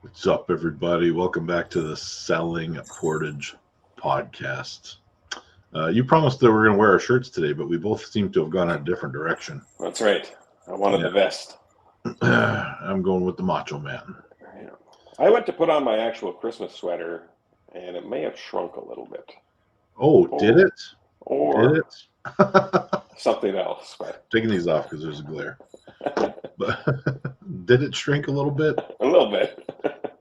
What's up, everybody? Welcome back to the Selling Portage podcast. You promised that we're going to wear our shirts today, but we both seem to have gone a different direction. That's right. I wanted the vest. I'm going with the Macho Man. I went to put on my actual Christmas sweater, and it may have shrunk a little bit. Oh, did it? Or Did it? something else. But Taking these off because there's a glare. But did it shrink a little bit? a little bit.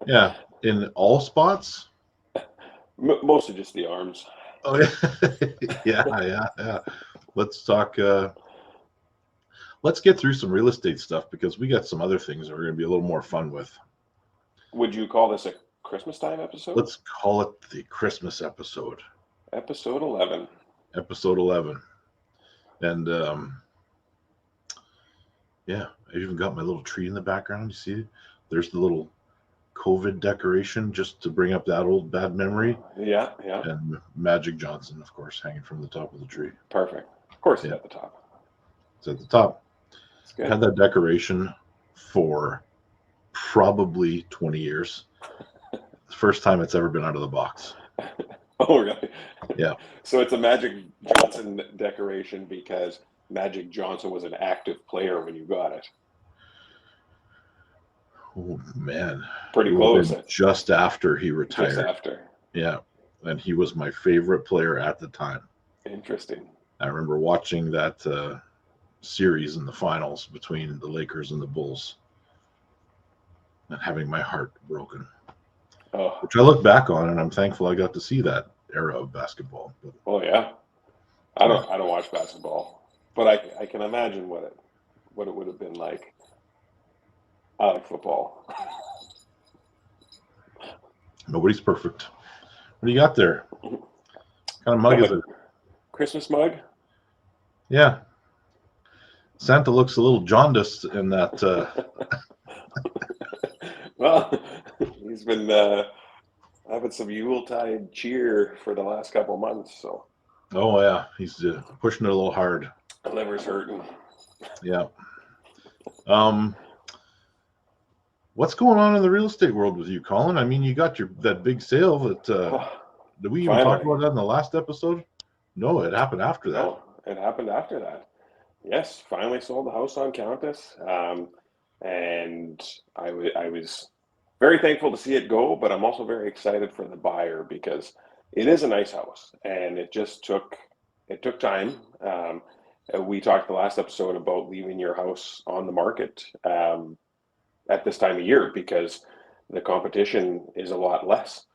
Yeah. In all spots? Mostly just the arms. Oh, yeah. yeah. Let's talk. Let's get through some real estate stuff because we got some other things that we're going to be a little more fun with. Would you call this a Christmas time episode? Let's call it the Christmas episode. Episode 11. Episode 11. And yeah, I even got my little tree in the background. You see, there's the little COVID decoration just to bring up that old bad memory. Yeah. And Magic Johnson, of course, hanging from the top of the tree. Perfect. Of course, it's at the top. It's at the top. Good. I had that decoration for probably 20 years. The first time it's ever been out of the box. Oh, really? Yeah. So it's a Magic Johnson decoration because Magic Johnson was an active player when you got it. Oh, man. Pretty close. Just after he retired. Just after. Yeah. And he was my favorite player at the time. Interesting. I remember watching that series in the finals between the Lakers and the Bulls and having my heart broken. Oh. Which I look back on, and I'm thankful I got to see that era of basketball. But, oh yeah, I don't watch basketball, but I can imagine what it would have been like. I like football. Nobody's perfect. What do you got there? What kind of mug is it? Christmas mug? Yeah. Santa looks a little jaundiced in that. Well, he's been having some Yuletide cheer for the last couple months, so. Oh yeah, he's pushing it a little hard. The liver's hurting. Yeah. What's going on in the real estate world with you, Colin? I mean, you got that big sale that. Did we even talk about that in the last episode? No, it happened after that. No, it happened after that. Yes, finally sold the house on Countess. And I was very thankful to see it go, but I'm also very excited for the buyer because it is a nice house, and it took time. We talked the last episode about leaving your house on the market at this time of year because the competition is a lot less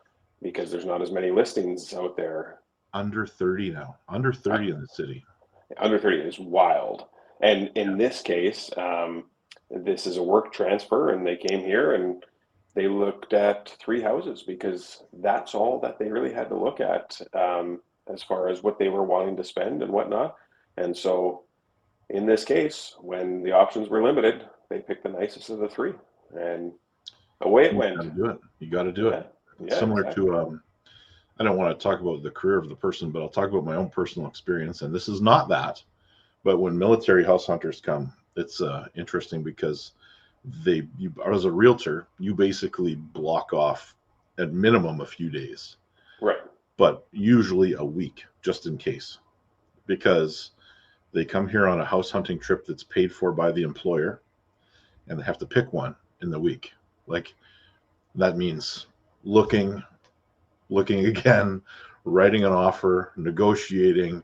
because there's not as many listings out there. Under 30 now. Under 30 in the city. Under 30 is wild. And in this case, this is a work transfer, and they came here and they looked at 3 houses because that's all that they really had to look at as far as what they were wanting to spend and whatnot. And so in this case, when the options were limited, they picked the nicest of the 3, and away it went. You got to do it. Yeah, similar exactly. to, I don't want to talk about the career of the person, but I'll talk about my own personal experience. And this is not that, but when military house hunters come, it's interesting because as a realtor, you basically block off at minimum a few days, right? But usually a week, just in case, because they come here on a house hunting trip that's paid for by the employer, and they have to pick one in the week. Like that means looking again, writing an offer, negotiating,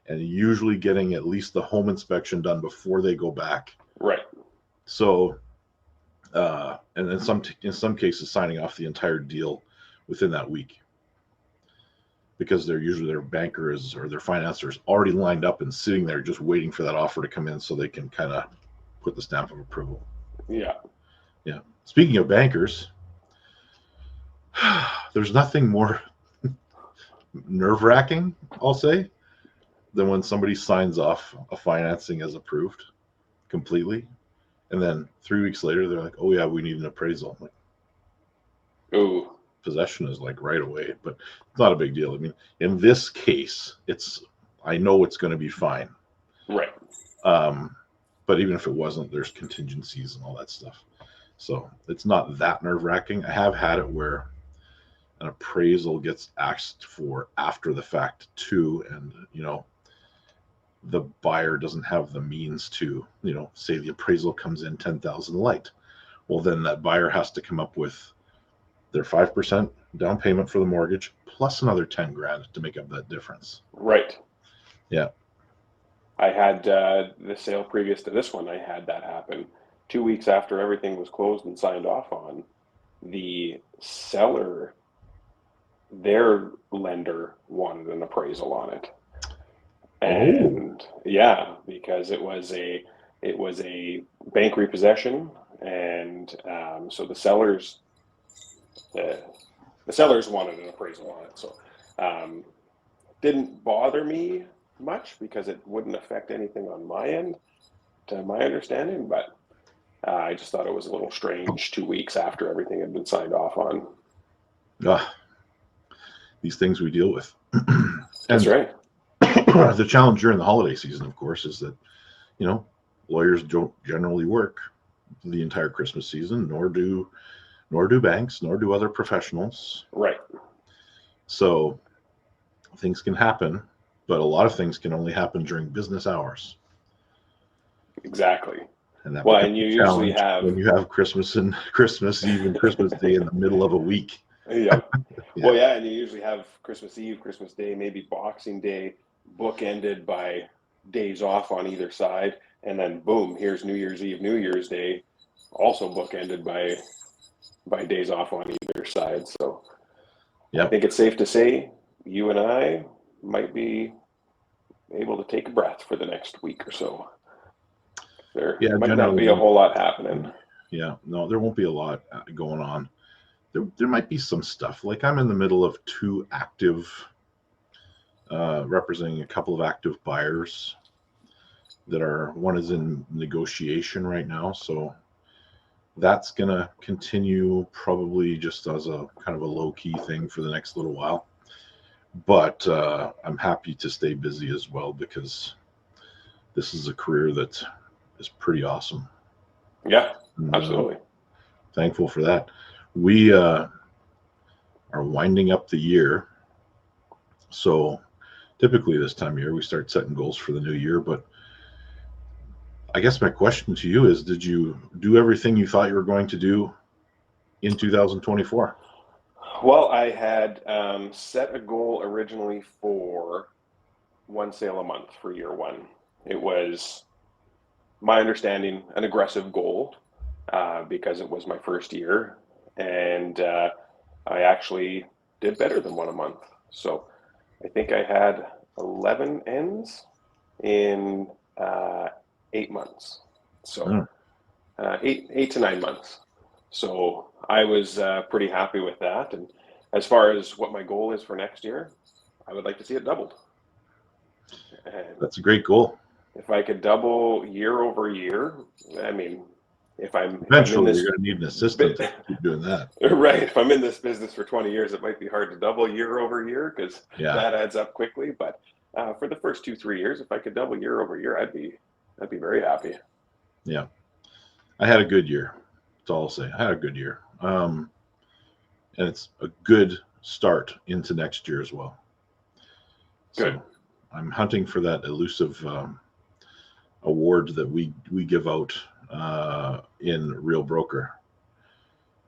and usually getting at least the home inspection done before they go back. Right. So, and in some cases, signing off the entire deal within that week, because their banker or their financer is already lined up and sitting there just waiting for that offer to come in, so they can kind of put the stamp of approval. Yeah. Yeah. Speaking of bankers, there's nothing more nerve-wracking, I'll say, than when somebody signs off a financing as approved completely, and then 3 weeks later they're like, "Oh yeah, we need an appraisal." I'm like, ooh, possession is like right away, but it's not a big deal. I mean, in this case, I know it's going to be fine. Right. But even if it wasn't, there's contingencies and all that stuff. So it's not that nerve-wracking. I have had it where an appraisal gets asked for after the fact too, and the buyer doesn't have the means to, say the appraisal comes in 10,000 light. Well, then that buyer has to come up with their 5% down payment for the mortgage plus another 10 grand to make up that difference. Right. Yeah. I had the sale previous to this one, I had that happen. 2 weeks after everything was closed and signed off on, the seller, their lender wanted an appraisal on it. And yeah, because it was a bank repossession, and so the sellers wanted an appraisal on it. So didn't bother me much because it wouldn't affect anything on my end, to my understanding. But I just thought it was a little strange 2 weeks after everything had been signed off on. These things we deal with. That's right. The challenge during the holiday season, of course, is that lawyers don't generally work the entire Christmas season, nor do banks, nor do other professionals. Right. So things can happen, but a lot of things can only happen during business hours. Exactly. And that and you usually have, when you have Christmas and Christmas Eve and Christmas Day in the middle of a week. Yeah. Well, yeah, and you usually have Christmas Eve, Christmas Day, maybe Boxing Day, bookended by days off on either side, and then boom, here's New Year's Eve, New Year's Day, also bookended by days off on either side. So I think it's safe to say you and I might be able to take a breath for the next week or so. There might not be a whole lot happening. Yeah, no, there won't be a lot going on. There might be some stuff. Like I'm in the middle of two active, representing a couple of active buyers one is in negotiation right now. So that's going to continue probably just as a kind of a low key thing for the next little while. But I'm happy to stay busy as well because this is a career that is pretty awesome. Yeah, absolutely. Thankful for that. We are winding up the year. So typically this time of year, we start setting goals for the new year. But I guess my question to you is, did you do everything you thought you were going to do in 2024? Well, I had set a goal originally for one sale a month for year one. It was, my understanding, an aggressive goal because it was my first year. And I actually did better than one a month. So I think I had 11 ends in 8 months. So 8 to 9 months. So I was pretty happy with that. And as far as what my goal is for next year, I would like to see it doubled. And that's a great goal. If I could double year over year, I mean, eventually you're going to need an assistant to keep doing that. Right. If I'm in this business for 20 years, it might be hard to double year over year because that adds up quickly. But for the first 2-3 years, if I could double year over year, I'd be very happy. Yeah. I had a good year. That's all I'll say. I had a good year. And it's a good start into next year as well. Good. So I'm hunting for that elusive award that we give out in Real Broker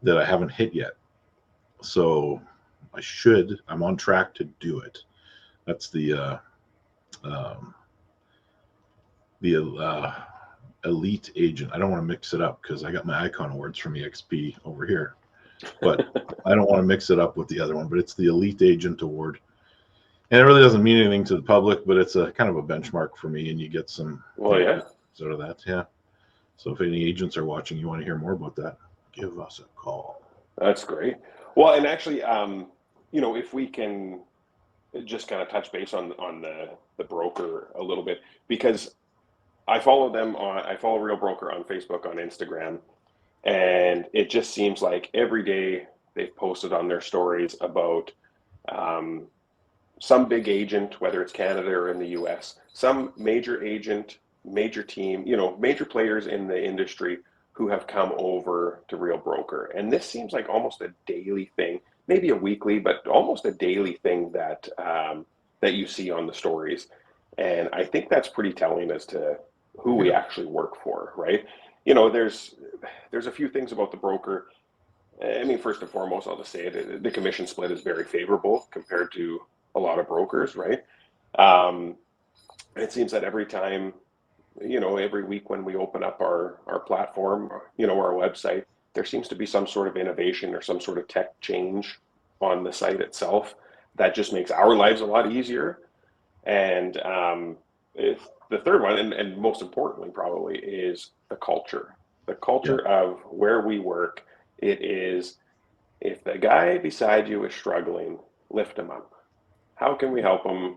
that I haven't hit yet. So I'm on track to do it. That's the elite agent. I don't want to mix it up because I got my icon awards from EXP over here, but I don't want to mix it up with the other one, but it's the elite agent award. And it really doesn't mean anything to the public, but it's a kind of a benchmark for me, and you get some out of that. Yeah. So if any agents are watching, you want to hear more about that, give us a call. That's great. Well, and actually, if we can just kind of touch base on the broker a little bit, because I follow Real Broker on Facebook, on Instagram, and it just seems like every day they've posted on their stories about some big agent, whether it's Canada or in the US, some major agent, major team, major players in the industry who have come over to Real Broker. And this seems like almost a daily thing, maybe a weekly, but almost a daily thing that that you see on the stories. And I think that's pretty telling as to who we actually work for, right? You know, there's a few things about the broker. I mean, first and foremost, I'll just say it, the commission split is very favorable compared to a lot of brokers, right? It seems that every time, you know, every week when we open up our platform, you know, our website, there seems to be some sort of innovation or some sort of tech change on the site itself that just makes our lives a lot easier. And if the third one, and most importantly, probably, is the culture. The culture of where we work. It is, if the guy beside you is struggling, lift him up. How can we help him?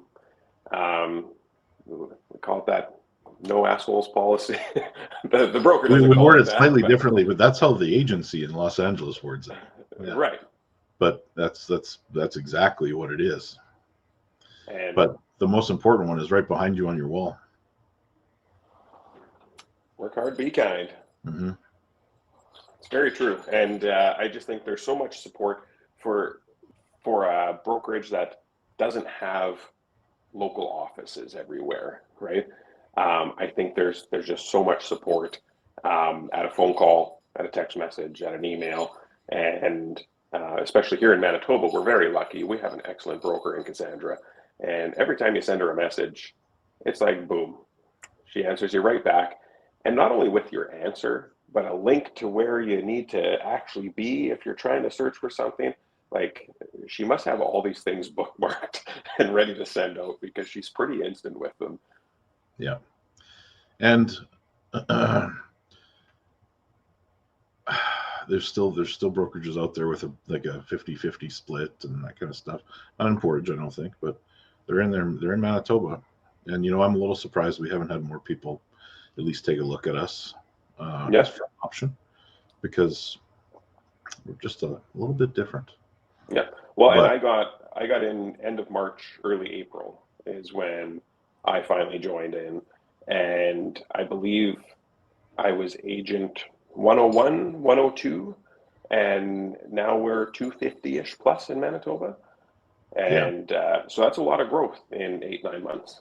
We call it that no assholes policy. The broker We doesn't call word it it that, slightly but differently, but that's how the agency in Los Angeles words it. Yeah. right. But that's exactly what it is. And But the most important one is right behind you on your wall. work hard, be kind. Mm-hmm. It's very true. And I just think there's so much support for a brokerage that doesn't have local offices everywhere, right? I think there's just so much support at a phone call, at a text message, at an email, and especially here in Manitoba, we're very lucky. We have an excellent broker in Cassandra, and every time you send her a message, it's like boom, she answers you right back, and not only with your answer, but a link to where you need to actually be if you're trying to search for something. Like, she must have all these things bookmarked and ready to send out because she's pretty instant with them. Yeah. And there's still brokerages out there with a 50-50 split and that kind of stuff. Not in Portage, I don't think, but they're in Manitoba. And you know, I'm a little surprised we haven't had more people at least take a look at us Yes. as an option, because we're just a little bit different. Yeah. Well, But, and I got in end of March, early April is when I finally joined in, and I believe I was agent 101, 102, and now we're 250-ish plus in Manitoba. And so that's a lot of growth in 8-9 months.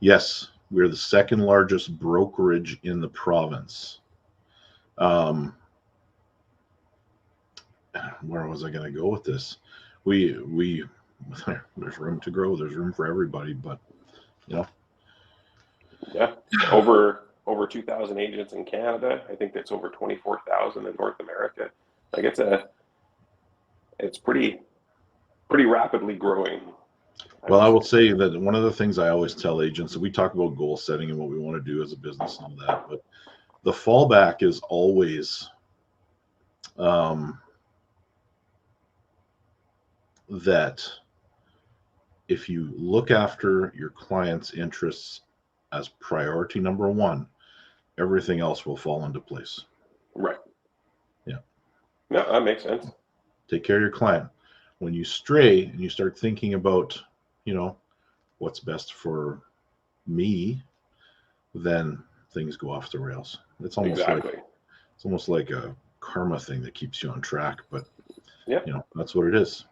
yes, we're the second largest brokerage in the province. Where was I going to go with this? We there's room to grow. There's room for everybody, but you know. Yeah, over 2,000 agents in Canada. I think that's over 24,000 in North America. Like, it's pretty rapidly growing. Well, I will say that one of the things I always tell agents, we talk about goal setting and what we want to do as a business and all that, but the fallback is always that if you look after your client's interests as priority number one, everything else will fall into place. Right. Yeah. No, that makes sense. Take care of your client. When you stray and you start thinking about, you know, what's best for me, then things go off the rails. It's almost like a karma thing that keeps you on track, but yeah, you know, that's what it is.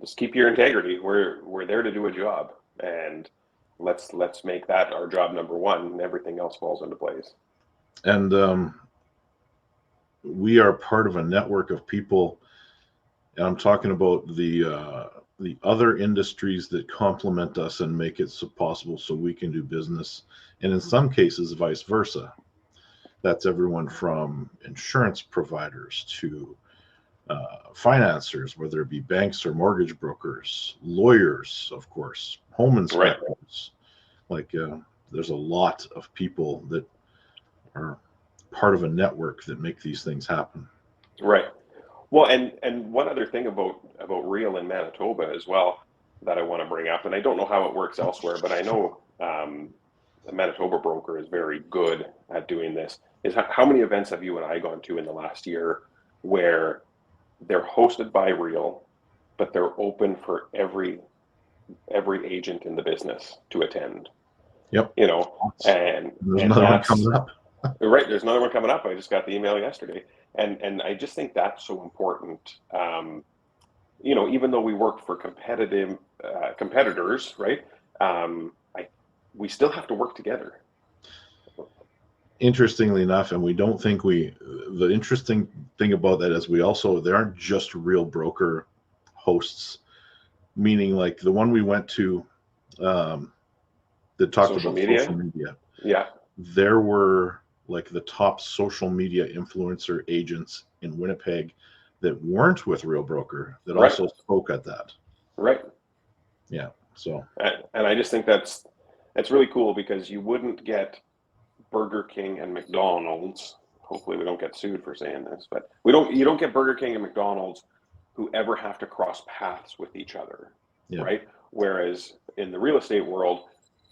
Just keep your integrity. We're there to do a job, and let's make that our job number one, and everything else falls into place. And we are part of a network of people, and I'm talking about the other industries that complement us and make it so possible so we can do business, and in some cases vice versa. That's everyone from insurance providers to financiers, whether it be banks or mortgage brokers, lawyers, of course, home inspectors. Right. Like there's a lot of people that are part of a network that make these things happen. Right. Well, and one other thing about Real in Manitoba as well that I want to bring up, and I don't know how it works elsewhere, but I know the Manitoba broker is very good at doing this, is how many events have you and I gone to in the last year where they're hosted by Real, but they're open for every agent in the business to attend. Yep. You know, and there's another one coming up. Right, there's another one coming up. I just got the email yesterday, and I just think that's so important. Even though we work for competitive competitors, right? I We still have to work together. Interestingly enough, and we don't think the interesting thing about that is there aren't just real broker hosts, meaning like the one we went to that talked Social about media, social media. yeah, There were like the top social media influencer agents in Winnipeg that weren't with Real Broker that right, also spoke at that. right. Yeah. So And I just think that's really cool because you wouldn't get Burger King and McDonald's. Hopefully, we don't get sued for saying this, but you don't get Burger King and McDonald's who ever have to cross paths with each other, yeah. right? Whereas in the real estate world,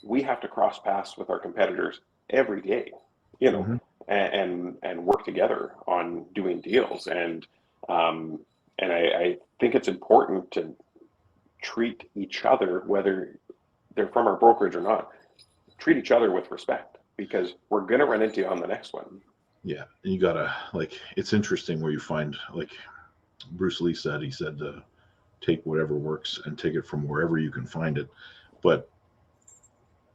we have to cross paths with our competitors every day, you know, Mm-hmm. and work together on doing deals. Um, and I think it's important to treat each other, whether they're from our brokerage or not, treat each other with respect because we're going to run into you on the next one. Yeah. And you gotta it's interesting where you find Bruce Lee said, he said, take whatever works and take it from wherever you can find it. But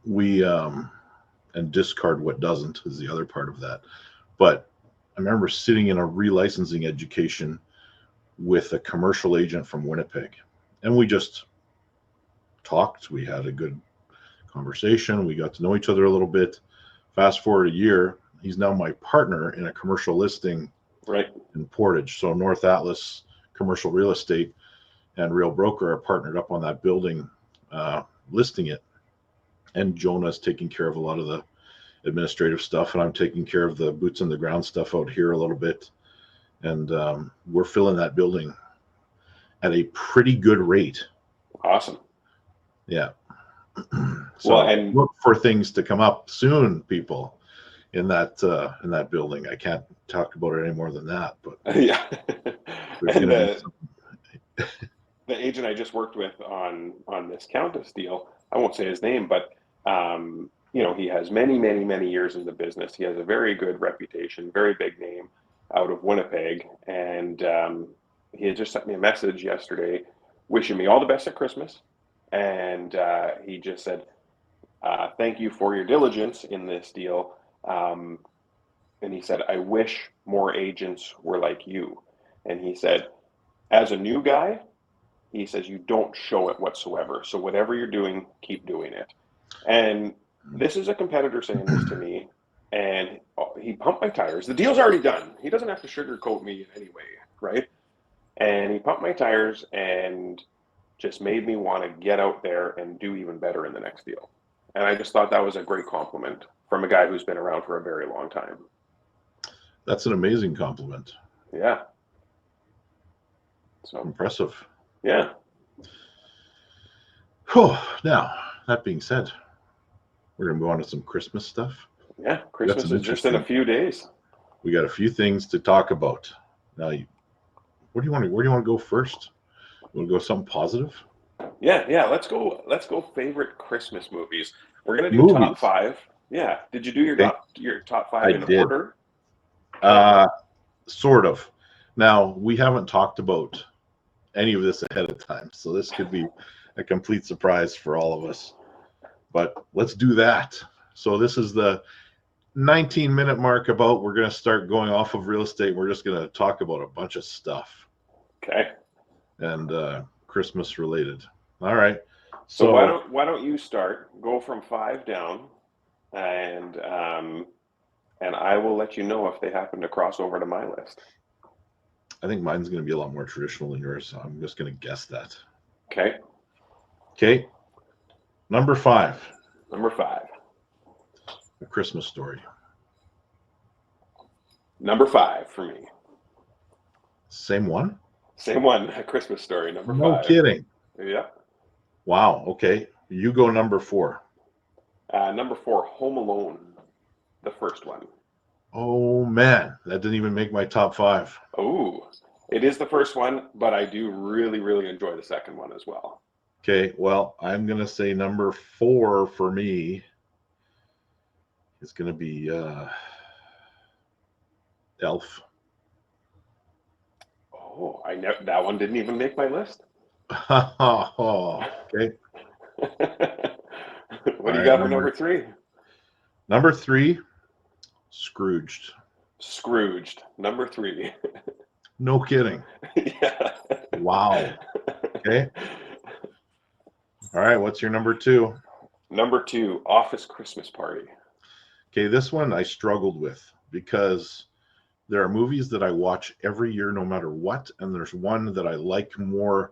we and discard what doesn't is the other part of that. But I remember sitting in a relicensing education with a commercial agent from Winnipeg, and we just talked. We had a good conversation. We got to know each other a little bit. Fast forward a year, he's now my partner in a commercial listing Right. in Portage. So North Atlas Commercial Real Estate and Real Broker are partnered up on that building, listing it. And Jonah's taking care of a lot of the administrative stuff, and I'm taking care of the boots on the ground stuff out here a little bit. And we're filling that building at a pretty good rate. Awesome. Yeah. So Well, and look for things to come up soon, people, in that building. I can't talk about it any more than that, but yeah. there's And going to be some. the agent I just worked with on this Countess deal, I won't say his name, but he has many years in the business. He has a very good reputation, very big name out of Winnipeg, and he had just sent me a message yesterday, wishing me all the best at Christmas, and he just said, "Thank you for your diligence in this deal." And he said, "I wish more agents were like you." And he said, "As a new guy," he says, "you don't show it whatsoever. So whatever you're doing, keep doing it." And this is a competitor saying this to me, and he pumped my tires. The deal's already done. He doesn't have to sugarcoat me in any way, right? And he pumped my tires and just made me want to get out there and do even better in the next deal. And I just thought that was a great compliment from a guy who's been around for a very long time. That's an amazing compliment. Yeah. So Impressive. yeah. Now, that being said, we're going to go on to some Christmas stuff. Yeah. Christmas is just in a few days. We got a few things to talk about. Now, where do you want to go first? You want to go something positive? Yeah. Let's go favorite Christmas movies. We're gonna do Movies. top 5. Yeah. Did you do your top 5 in order? Sort of. Now, we haven't talked about any of this ahead of time, so this could be a complete surprise for all of us. But let's do that. So this is the 19-minute mark about. We're going to start going off of real estate. We're just going to talk about a bunch of stuff. Okay. And Christmas related. All right. So why don't you start? Go from 5 down, and I will let you know if they happen to cross over to my list. I think mine's going to be a lot more traditional than yours, so I'm just going to guess that. Okay. Okay. Number 5. Number 5. A Christmas Story. Number 5 for me. Same one? Same one. A Christmas Story. Number 5. No kidding. Yeah. Wow. Okay. You go number 4. Number 4, Home Alone, the first one. Oh man, that didn't even make my top 5. Oh, it is the first one, but I do really enjoy the second one as well. Okay, well, I'm gonna say number 4 for me is gonna be Elf. Oh, I know that one didn't even make my list. Oh, okay. What All do you right. got for number three? Number three, Scrooged. Scrooged, number three. No kidding. Yeah. Wow. Okay. All right. What's your number two? Number two, Office Christmas Party. Okay. This one I struggled with because there are movies that I watch every year no matter what. And there's one that I like more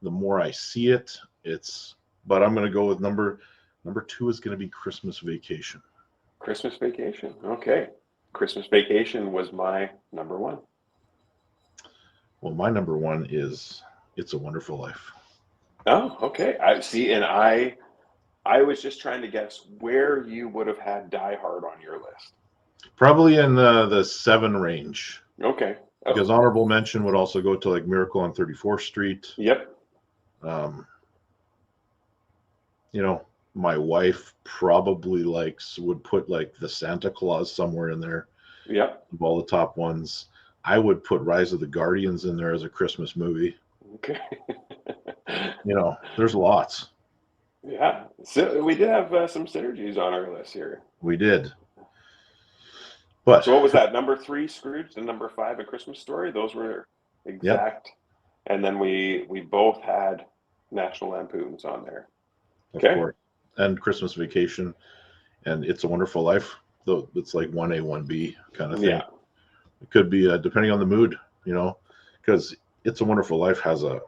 the more I see it. But I'm going to go with number two is going to be Christmas Vacation. Christmas Vacation. Okay. Christmas Vacation was my number one. Well, my number one is It's a Wonderful Life. Oh, okay. I see, and I was just trying to guess where you would have had Die Hard on your list. Probably in the 7 range. Okay. Because honorable mention would also go to like Miracle on 34th Street. Yep. You know, my wife probably would put like the Santa Claus somewhere in there. Yep. Of all the top ones. I would put Rise of the Guardians in there as a Christmas movie. Okay. You know, there's lots. Yeah. So we did have some synergies on our list here. We did. But so what was that? Number 3, Scrooge, and number 5, A Christmas Story. Those were exact. Yep. And then we both had National Lampoons on there. Okay. Of course. And Christmas Vacation, and It's a Wonderful Life. Though it's like 1A, 1B kind of thing. Yeah. It could be depending on the mood, you know, because It's a Wonderful Life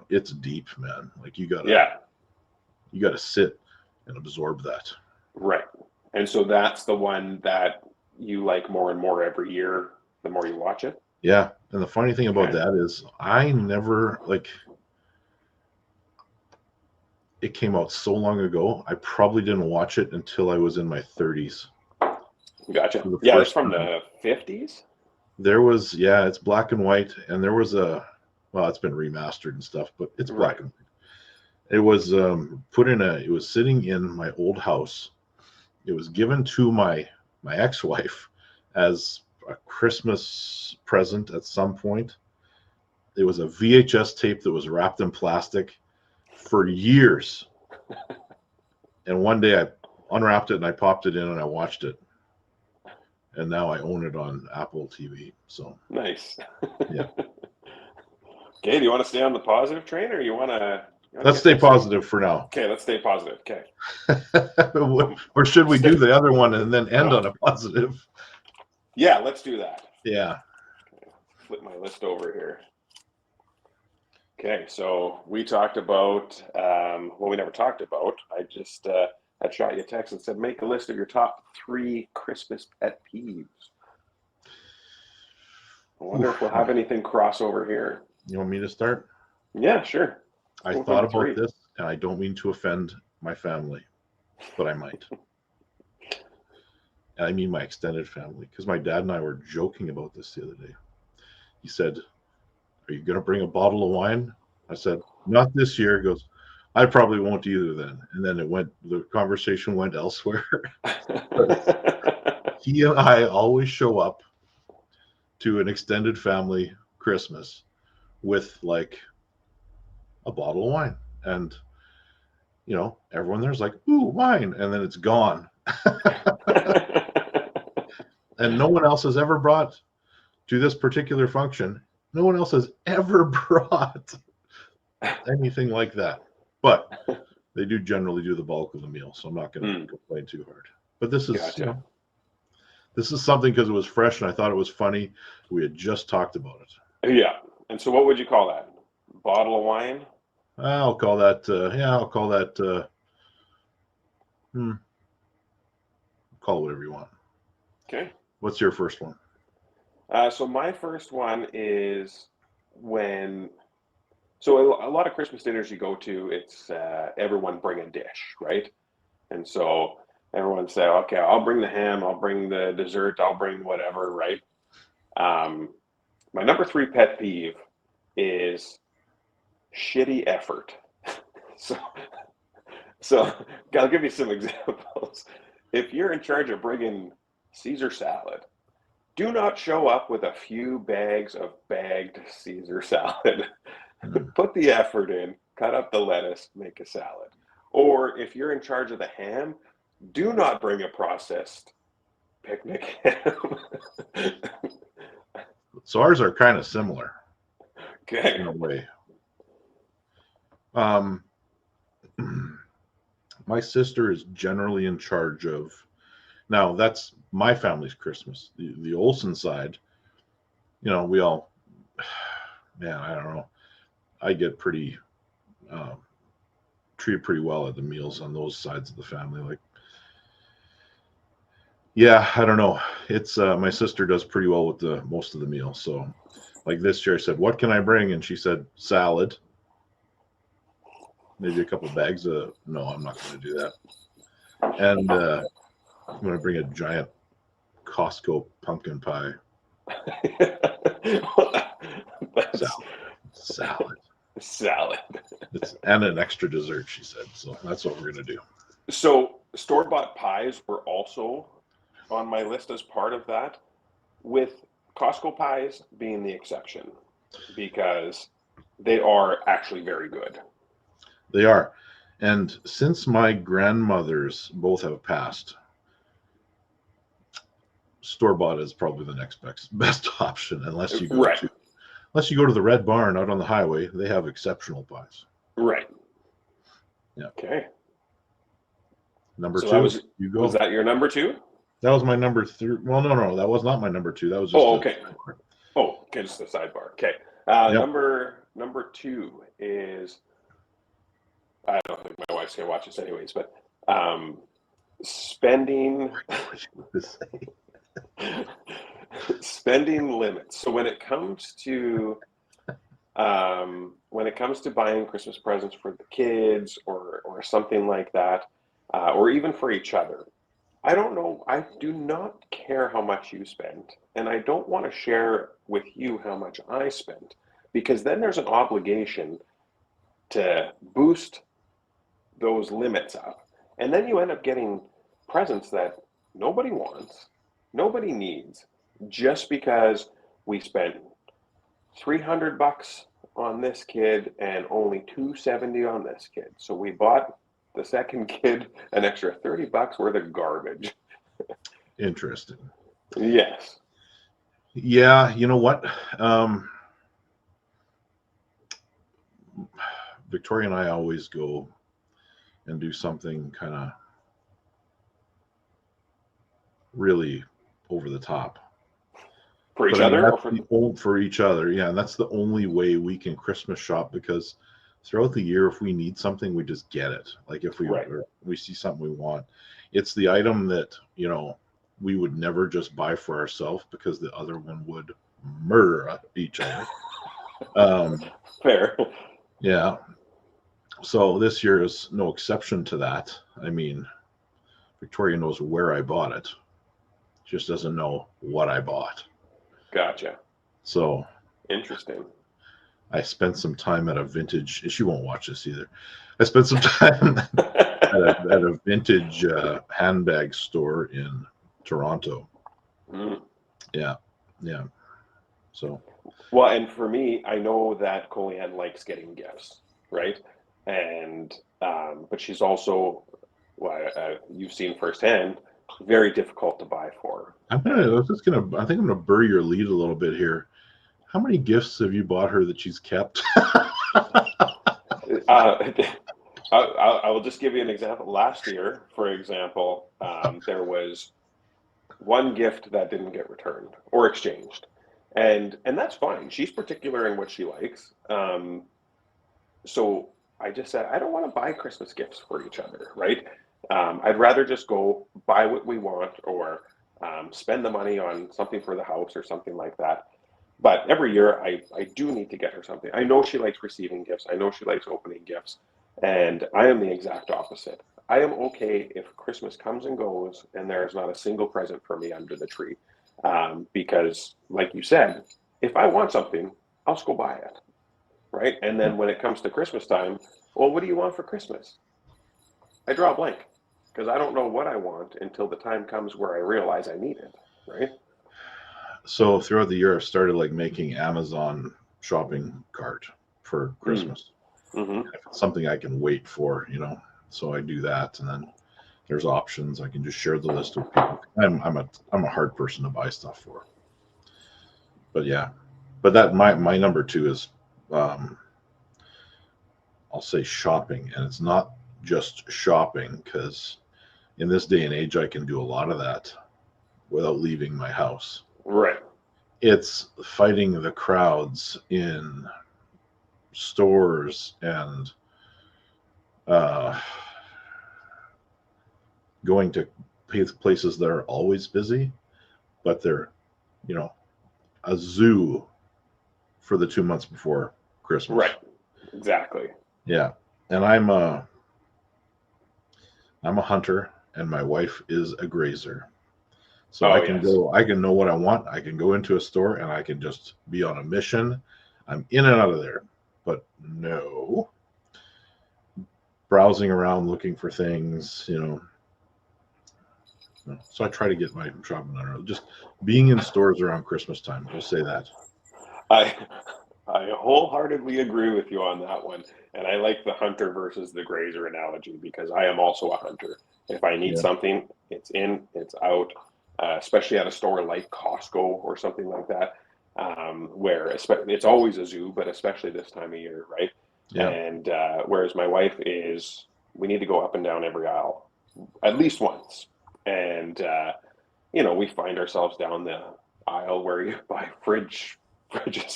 it's deep, man. Like you gotta sit and absorb that. Right. And so that's the one that you like more and more every year, the more you watch it. Yeah. And the funny thing about that is I never it came out so long ago. I probably didn't watch it until I was in my 30s. Gotcha. Yeah, it's from the 50s. There was, it's black and white, and there was it's been remastered and stuff, but it's black and white. It was it was sitting in my old house. It was given to my ex-wife as a Christmas present at some point. It was a VHS tape that was wrapped in plastic for years. And one day I unwrapped it and I popped it in and I watched it. And now I own it on Apple TV. So nice. Yeah. Okay. Do you want to stay on the positive train, or you want to? Let's stay positive for now. Okay. Let's stay positive. Okay. Or should we do the other one and then end on a positive? Yeah, let's do that. Yeah. Okay. Flip my list over here. Okay. So we talked about we never talked about. I just had shot you a text and said, make a list of your top 3 Christmas pet peeves. I wonder if we'll have anything crossover here. You want me to start? Yeah, sure. I thought about this, and I don't mean to offend my family, but I might. And I mean my extended family, because my dad and I were joking about this the other day. He said, are you going to bring a bottle of wine? I said, not this year. He goes, I probably won't either then. And then the conversation went elsewhere. He and I always show up to an extended family Christmas with like a bottle of wine. And, you know, everyone there's like, ooh, wine. And then it's gone. And no one else has ever brought to this particular function. No one else has ever brought anything like that. But they do generally do the bulk of the meal, so I'm not going to complain too hard. But this is gotcha. This is something because it was fresh and I thought it was funny. We had just talked about it. Yeah. And so what would you call that? Bottle of wine? I'll call that call it whatever you want. Okay. What's your first one? So my first one is so a lot of Christmas dinners you go to, it's everyone bring a dish, right? And so everyone say, okay, I'll bring the ham, I'll bring the dessert, I'll bring whatever, right? My number 3 pet peeve is shitty effort. So I'll give you some examples. If you're in charge of bringing Caesar salad do not show up with a few bags of bagged Caesar salad. Mm. Put the effort in, cut up the lettuce, make a salad. Or if you're in charge of the ham, do not bring a processed picnic ham. So ours are kind of similar Okay. in a way. Um, my sister is generally in charge of. Now that's my family's Christmas. The Olsen side, we all, man, I don't know. I get treated pretty well at the meals on those sides of the family. Like, yeah, I don't know. It's my sister does pretty well with the most of the meals. So, like this year, I said, "What can I bring?" And she said, "Salad, maybe a couple bags of." No, I'm not going to do that. And I'm going to bring a giant Costco pumpkin pie That's salad. salad. And an extra dessert, she said. So that's what we're going to do. So store-bought pies were also on my list as part of that, with Costco pies being the exception because they are actually very good. They are. And since my grandmothers both have passed, store-bought is probably the next best option, unless you go Right. to the Red Barn out on the highway. They have exceptional pies. Right. Yeah. Okay. Number So two, you go. Was that your number two? That was my number three. Well, no, that was not my number two. That was just. Oh, okay. Okay, just the sidebar. Okay. Yep. Number two is, I don't think my wife's gonna watch this anyways, but spending spending limits. So when it comes to buying Christmas presents for the kids or something like that, or even for each other, I don't know. I do not care how much you spend, and I don't want to share with you how much I spend, because then there's an obligation to boost those limits up. And then you end up getting presents that nobody wants, nobody needs, just because we spent $300 on this kid and only $270 on this kid. So we bought the second kid an extra $30 worth of garbage. Interesting. Yes. Yeah, you know what? Victoria and I always go and do something kind of really over the top. For each other? For each other, yeah. And that's the only way we can Christmas shop, because throughout the year, if we need something, we just get it. Like if we see something we want, it's the item that, we would never just buy for ourselves, because the other one would murder each other. Fair. Yeah. So this year is no exception to that. I mean, Victoria knows where I bought it. She just doesn't know what I bought. Gotcha. So interesting. I spent some time at a vintage. She won't watch this either. I spent some time at a vintage handbag store in Toronto. Mm. Yeah. So. Well, and for me, I know that Colleen likes getting gifts, right? And but she's also, you've seen firsthand, very difficult to buy for. I think I'm gonna bury your lead a little bit here. How many gifts have you bought her that she's kept? I will just give you an example. Last year, for example, there was one gift that didn't get returned or exchanged, and that's fine. She's particular in what she likes. So I just said, I don't want to buy Christmas gifts for each other, right? I'd rather just go buy what we want, or spend the money on something for the house or something like that. But every year I do need to get her something. I know she likes receiving gifts. I know she likes opening gifts. And I am the exact opposite. I am okay if Christmas comes and goes and there's not a single present for me under the tree. Because like you said, if I want something, I'll just go buy it. Right? And then when it comes to Christmas time, well, what do you want for Christmas? I draw a blank, because I don't know what I want until the time comes where I realize I need it. Right? So throughout the year, I've started like making Amazon shopping cart for Christmas. Mm-hmm. If it's something I can wait for, so I do that, and then there's options. I can just share the list with people. I'm a hard person to buy stuff for, but yeah, but that my number two is, um, I'll say shopping, and it's not just shopping because in this day and age, I can do a lot of that without leaving my house. Right. It's fighting the crowds in stores and uh, going to places that are always busy, but they're, you know, a zoo for the 2 months before Christmas. Right. Exactly. Yeah. And I'm a hunter and my wife is a grazer. So I can know what I want. I can go into a store and I can just be on a mission. I'm in and out of there. But no, browsing around looking for things, So I try to get my shopping done early. Just being in stores around Christmas time. We'll say that. I I wholeheartedly agree with you on that one. And I like the hunter versus the grazer analogy because I am also a hunter. If I need Yeah. something, it's in, it's out, especially at a store like Costco or something like that, where it's always a zoo, but especially this time of year, right? Yeah. And whereas my wife is, we need to go up and down every aisle at least once. And, we find ourselves down the aisle where you buy fridges,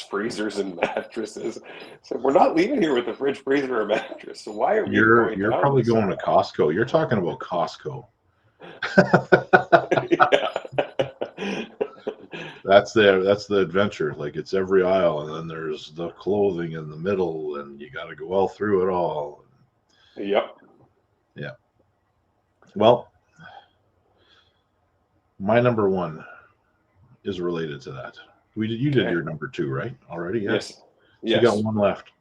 freezers, and mattresses. So we're not leaving here with a fridge, freezer, or mattress. So why are we going You're down probably this going to aisle? Costco. You're talking about Costco. Yeah. That's the adventure. Like it's every aisle, and then there's the clothing in the middle, and you got to go all through it all. Yep. Yeah. Well, my number one is related to that. You did Okay. your number two, right? Already? Yeah. Yes. So you got Yes. one left.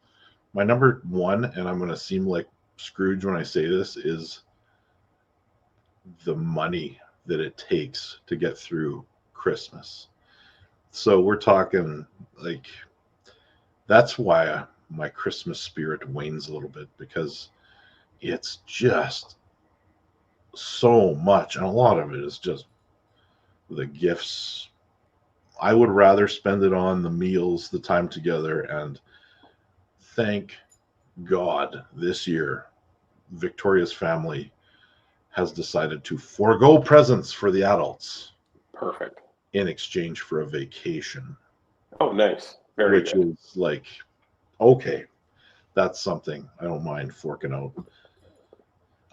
My number one, and I'm going to seem like Scrooge when I say this, is the money that it takes to get through Christmas. So we're talking like that's why my Christmas spirit wanes a little bit because it's just so much, and a lot of it is just the gifts. I would rather spend it on the meals, the time together, and thank God this year, Victoria's family has decided to forego presents for the adults Perfect. in exchange for a vacation, Oh, nice. Very which good. is like, okay, that's something I don't mind forking out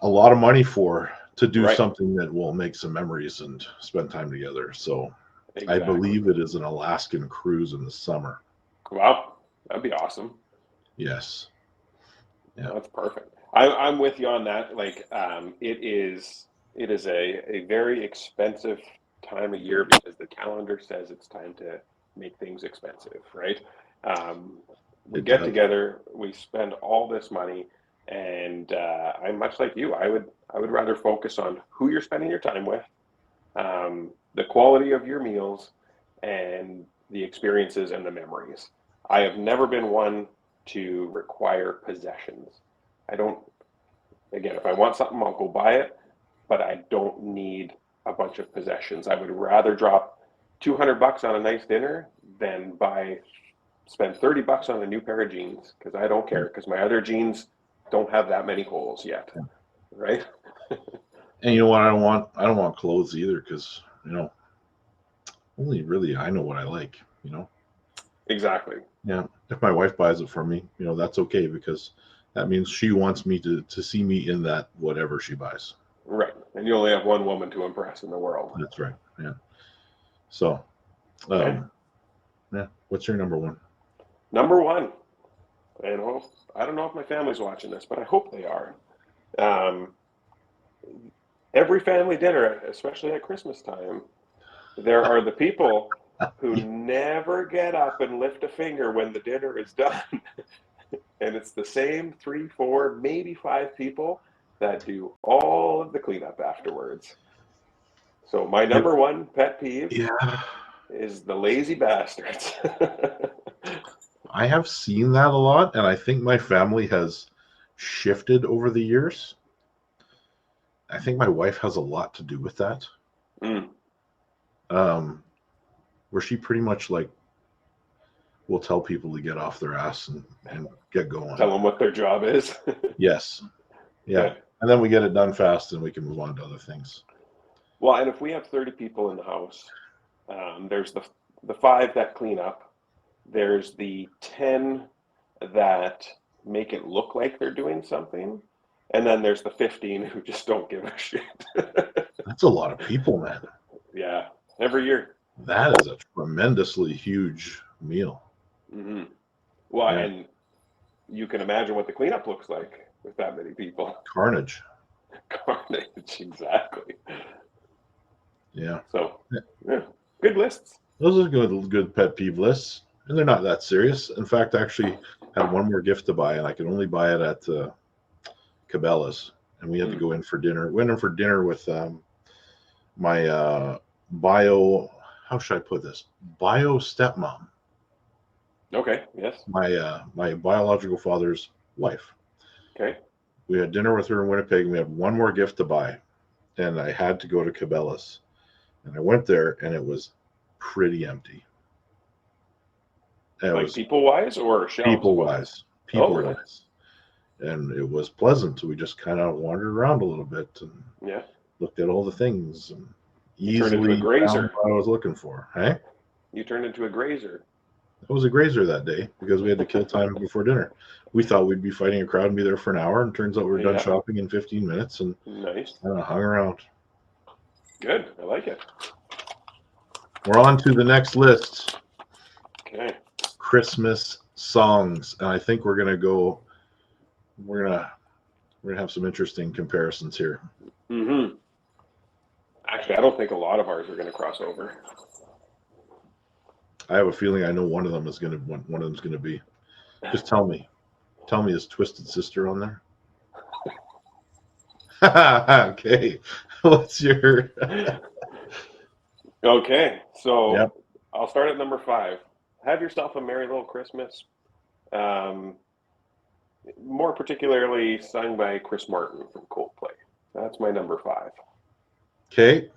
a lot of money for to do Right. something that will make some memories and spend time together. So I Exactly. believe it is an Alaskan cruise in the summer. Wow. That'd be awesome. Yes. Yeah. That's perfect. I'm with you on that. Like, it is a very expensive time of year because the calendar says it's time to make things expensive, right? We It get does. together, we spend all this money, and I'm much like you. I would rather focus on who you're spending your time with, the quality of your meals, and the experiences and the memories. I have never been one to require possessions. I don't, again, if I want something, I'll go buy it, but I don't need a bunch of possessions. I would rather drop $200 on a nice dinner than spend $30 on a new pair of jeans because I don't care because my other jeans don't have that many holes yet, right? And you know what? I don't want clothes either because only really I know what I like. Exactly. Yeah. If my wife buys it for me, that's okay because that means she wants me to see me in that whatever she buys. Right. And you only have one woman to impress in the world. That's right. Yeah. So, Okay. yeah. What's your number one? Number one, and I don't know if my family's watching this, but I hope they are. Um, every family dinner, especially at Christmas time, there are the people who never get up and lift a finger when the dinner is done. And it's the same three, four, maybe five people that do all of the cleanup afterwards. So my It- number one pet peeve yeah. is the lazy bastards. I have seen that a lot, and I think my family has shifted over the years. I think my wife has a lot to do with that. Mm. Where she pretty much like will tell people to get off their ass and get going. Tell them what their job is. Yes. Yeah. Good. And then we get it done fast and we can move on to other things. Well, and if we have 30 people in the house, there's the 5 that clean up. There's the 10 that make it look like they're doing something. And then there's the 15 who just don't give a shit. That's a lot of people, man. Yeah, every year. That is a tremendously huge meal. Mm-hmm. Well, Yeah. and you can imagine what the cleanup looks like with that many people. Carnage. Carnage, exactly. Yeah. So, yeah, good lists. Those are good pet peeve lists. And they're not that serious. In fact, I actually had one more gift to buy, and I could only buy it at Cabela's. And we had to go in for dinner. Went in for dinner with my how should I put this? Bio stepmom. Okay, yes. My biological father's wife. Okay. We had dinner with her in Winnipeg, and we had one more gift to buy. And I had to go to Cabela's. And I went there, and it was pretty empty. And it Like was people-wise or shelves-wise? people-wise. People-wise. Really? And it was pleasant. We just kind of wandered around a little bit and Yeah. looked at all the things and You turned into easily a grazer. found what I was looking for. Hey? You turned into a grazer. It was a grazer that day because we had to kill time before dinner. We thought we'd be fighting a crowd and be there for an hour, and turns out we were done shopping in 15 minutes and Nice. hung around. Good. I like it. We're on to the next list. Okay. Christmas songs, and I think we're gonna have some interesting comparisons here. Mm-hmm. Actually, I don't think a lot of ours are going to cross over. I have a feeling I know one of them is gonna be. Just tell me, is Twisted Sister on there? Okay, what's your? Okay, so Yep. I'll start at number 5. Have Yourself a Merry Little Christmas. More particularly sung by Chris Martin from Coldplay. That's my number 5. Okay.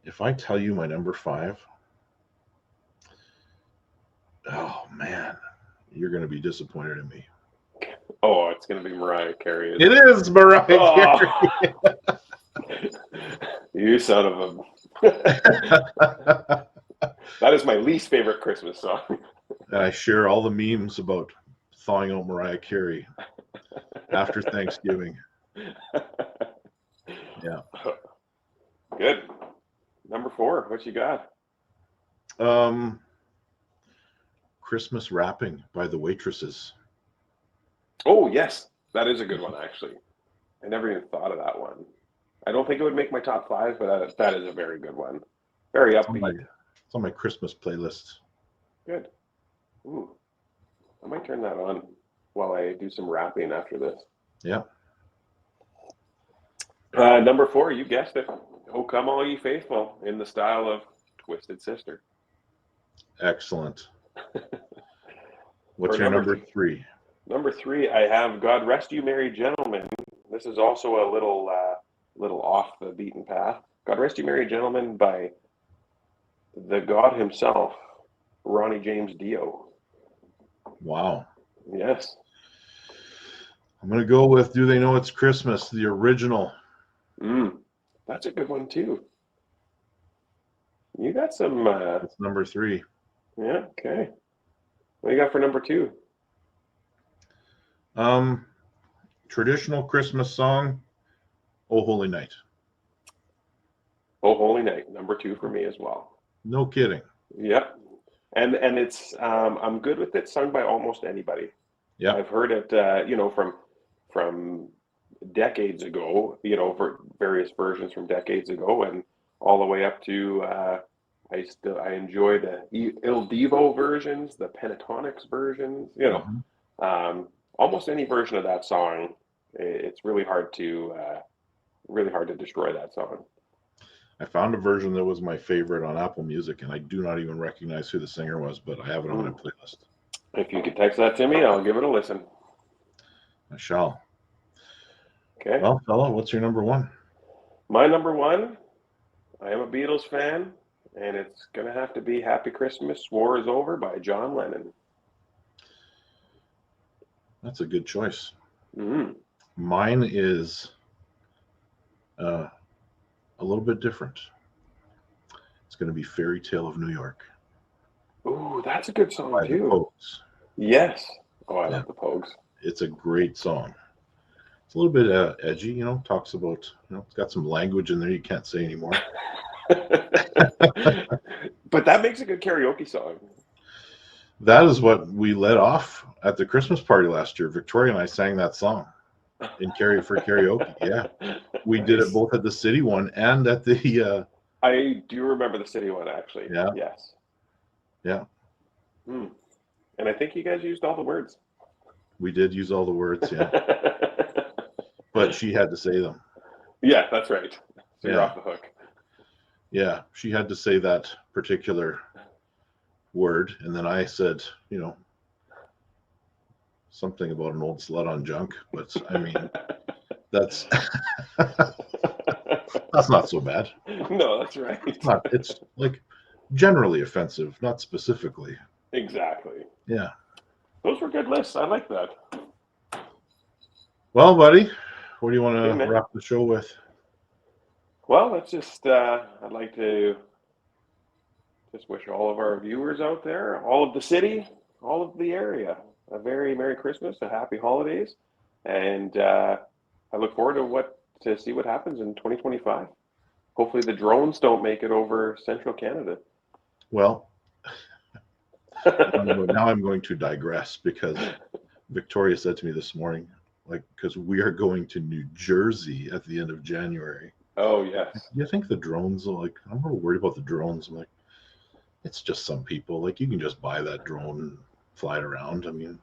If I tell you my number 5, oh man, you're going to be disappointed in me. Oh, it's going to be Mariah Carey. It is Mariah Carey. You son of a... That is my least favorite Christmas song. And I share all the memes about thawing out Mariah Carey after Thanksgiving. Yeah. Good. Number 4, what you got? Christmas Wrapping by the Waitresses. Oh, yes. That is a good one, actually. I never even thought of that one. I don't think it would make my top 5, but that is a very good one. Very upbeat. It's on my Christmas playlist. Good. Ooh. I might turn that on while I do some rapping after this. Yeah. Number 4, you guessed it. Oh, Come All Ye Faithful, in the style of Twisted Sister. Excellent. What's For your number 3? Number 3, I have God Rest You Merry Gentlemen. This is also a little off the beaten path. God Rest You Merry Gentlemen by the God himself, Ronnie James Dio. Wow. Yes. I'm going to go with Do They Know It's Christmas, the original. That's a good one, too. You got some... That's number 3. Yeah, okay. What do you got for number 2? Traditional Christmas song, Oh Holy Night. Oh Holy Night, number 2 for me as well. No kidding. Yep. And it's I'm good with it sung by almost anybody. Yeah. I've heard it from decades ago, for various versions from decades ago, and all the way up to I enjoy the Il Divo versions, the Pentatonics versions, almost any version of that song. It's really hard to destroy that song. I found a version that was my favorite on Apple Music, and I do not even recognize who the singer was, but I have it on my playlist. If you could text that to me, I'll give it a listen. I shall. Okay. Well, fella, what's your number one? My number one, I am a Beatles fan, and it's going to have to be Happy Christmas, War is Over by John Lennon. That's a good choice. Mm. Mine is a little bit different. It's going to be Fairy Tale of New York Ooh, that's a good song by the too. Pogues. Yes. Oh, I love the Pogues. It's a great song. It's a little bit edgy, talks about, it's got some language in there you can't say anymore. But that makes a good karaoke song. That is what we let off at the Christmas party last year. Victoria and I sang that song for karaoke. Yeah. We did it both at the city one and at the I do remember the city one, actually. Yeah. Yes. Yeah. Hmm. And I think you guys used all the words. We did use all the words, yeah. But she had to say them. Yeah, that's right. So you're Yeah. off the hook. Yeah, she had to say that particular word, and then I said, something about an old slut on junk, but I mean, that's that's not so bad. No, that's right. It's like generally offensive, not specifically. Exactly. Yeah. Those were good lists. I like that. Well, buddy, what do you want Okay, to man. wrap the show with? Well, let's just, I'd like to just wish all of our viewers out there, all of the city, all of the area, a very Merry Christmas, a Happy Holidays, and I look forward to see what happens in 2025. Hopefully the drones don't make it over central Canada. Well, now I'm going to digress because Victoria said to me this morning, because we are going to New Jersey at the end of January. Oh, yes. You think the drones are I'm more worried about the drones. I'm like, it's just some people. You can just buy that drone and fly it around. I mean,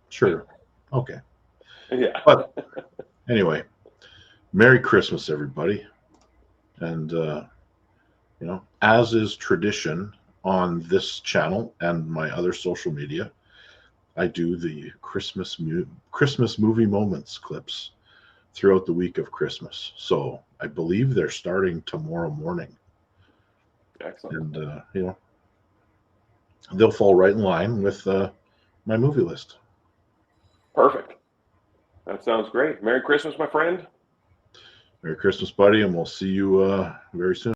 sure. Okay. Yeah. But anyway, Merry Christmas, everybody. And, as is tradition on this channel and my other social media, I do the Christmas movie moments clips throughout the week of Christmas. So I believe they're starting tomorrow morning. Excellent. And, they'll fall right in line with my movie list. Perfect. That sounds great. Merry Christmas, my friend. Merry Christmas, buddy, and we'll see you very soon.